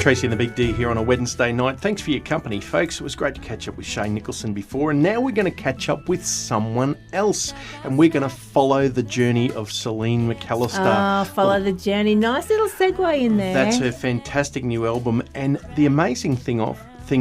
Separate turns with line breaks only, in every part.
Tracy and the Big D here on a Wednesday night. Thanks for your company, folks. It was great to catch up with Shane Nicholson before, and now we're going to catch up with someone else, and we're going to follow the journey of Seleen McAlister.
Follow the journey. Nice little segue in there.
That's her fantastic new album, and the amazing thing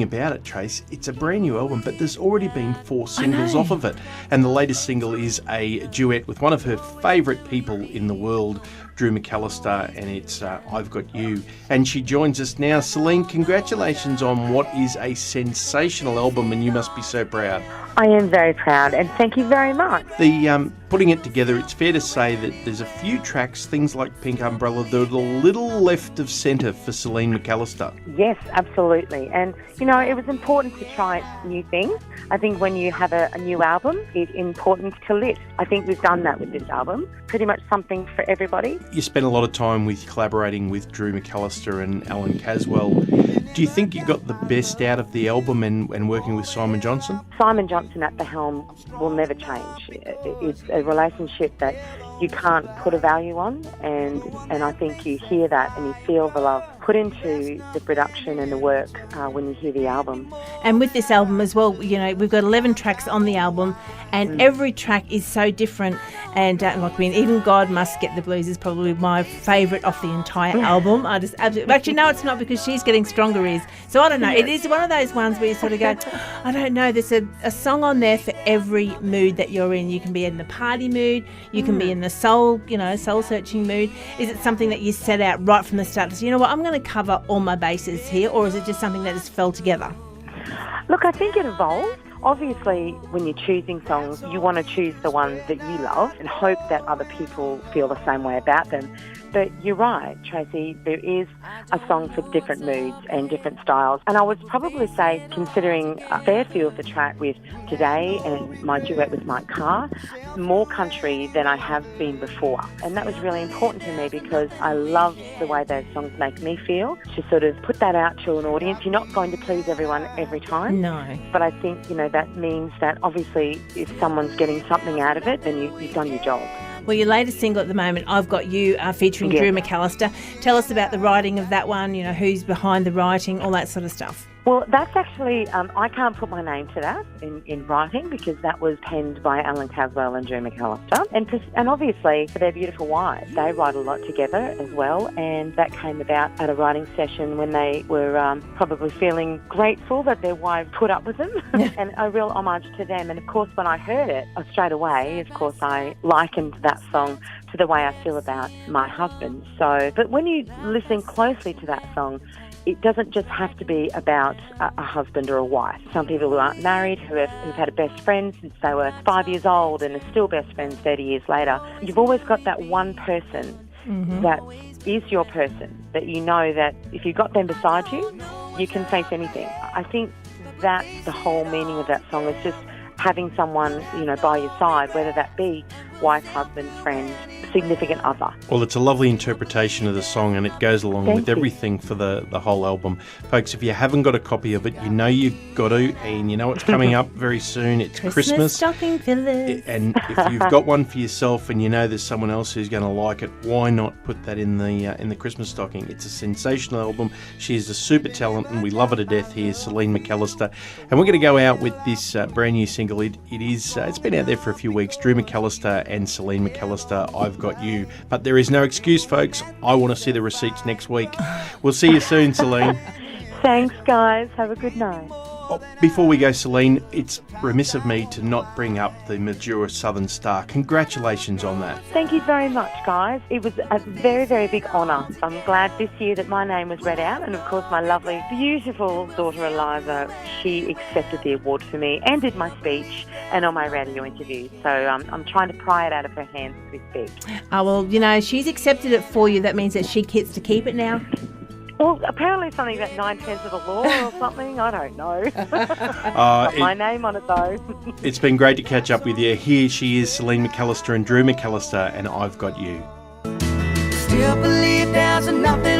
about it, Trace, it's a brand new album, but there's already been 4 singles off of it, and the latest single is a duet with one of her favourite people in the world, Drew McAlister, and it's I've Got You. And she joins us now. Seleen, congratulations on what is a sensational album, and you must be so proud.
I am very proud, and thank you very much.
The putting it together, it's fair to say that there's a few tracks, things like Pink Umbrella, that are a little left of centre for Seleen McAlister.
Yes, absolutely. And, you know, it was important to try new things. I think when you have a new album, it's important to lift. I think we've done that with this album. Pretty much something for everybody.
You spent a lot of time collaborating with Drew McAlister and Alan Caswell. Do you think you got the best out of the album and working with Simon Johnson?
Simon Johnson at the helm will never change. It's a relationship that you can't put a value on, and I think you hear that and you feel the love put into the production and the work when you hear the album.
And with this album as well, you know, we've got 11 tracks on the album, and every track is so different. And even God Must Get the Blues is probably my favourite off the entire album. I just absolutely, actually no, it's not, because She's Getting Stronger is. So I don't know. It is one of those ones where you sort of go, I don't know. There's a song on there for every mood that you're in. You can be in the party mood. You can be in the soul searching mood. Is it something that you set out right from the start to say, you know what, I'm going to cover all my bases here, or is it just something that just fell together?
Look, I think it evolved. Obviously, when you're choosing songs, you want to choose the ones that you love and hope that other people feel the same way about them. But you're right, Tracy, there is a song for different moods and different styles. And I would probably say, considering a fair few of the track with Today and my duet with Mike Carr, more country than I have been before. And that was really important to me because I love the way those songs make me feel, to sort of put that out to an audience. You're not going to please everyone every time.
No.
But I think, you know, that means that obviously if someone's getting something out of it, then you've done your job.
Well, your latest single at the moment, I've Got You, featuring Drew McAlister. Tell us about the writing of that one, you know, who's behind the writing, all that sort of stuff.
Well, that's actually, I can't put my name to that in writing, because that was penned by Alan Caswell and Drew McAlister. And obviously, for their beautiful wives, they write a lot together as well, and that came about at a writing session when they were probably feeling grateful that their wives put up with them, and a real homage to them. And of course, when I heard it, straight away, of course, I likened that song to the way I feel about my husband. But when you listen closely to that song, it doesn't just have to be about a husband or a wife. Some people who aren't married, who've had a best friend since they were 5 years old and are still best friends 30 years later. You've always got that one person that is your person, that you know that if you've got them beside you, you can face anything. I think that's the whole meaning of that song, is just having someone, you know, by your side, whether that be wife, husband, friend, significant other.
Well, it's a lovely interpretation of the song, and it goes along with everything for the whole album. Folks, if you haven't got a copy of it, you know you've got to, and you know it's coming up very soon. It's Christmas.
Stocking fillers.
And if you've got one for yourself and you know there's someone else who's going to like it, why not put that in the Christmas stocking? It's a sensational album. She is a super talent, and we love her to death here, Seleen McAlister. And we're going to go out with this brand new single. It's been out there for a few weeks. Drew McAlister and Seleen McAlister, I've Got You. But there is no excuse, folks. I want to see the receipts next week. We'll see you soon, Seleen.
Thanks, guys. Have a good night.
Before we go, Seleen, it's remiss of me to not bring up the Majura Southern Star. Congratulations on that.
Thank you very much, guys. It was a very, very big honour. I'm glad this year that my name was read out, and of course my lovely, beautiful daughter Eliza, she accepted the award for me and did my speech and on my radio interview. So I'm trying to pry it out of her hands as we speak.
Oh, well, you know, she's accepted it for you. That means that she gets to keep it now.
Well, apparently something about 9/10 of the law or something. I don't know. Got my name on it, though.
It's been great to catch up with you. Here she is, Seleen McAlister and Drew McAlister, and I've Got You.
Still believe there's nothing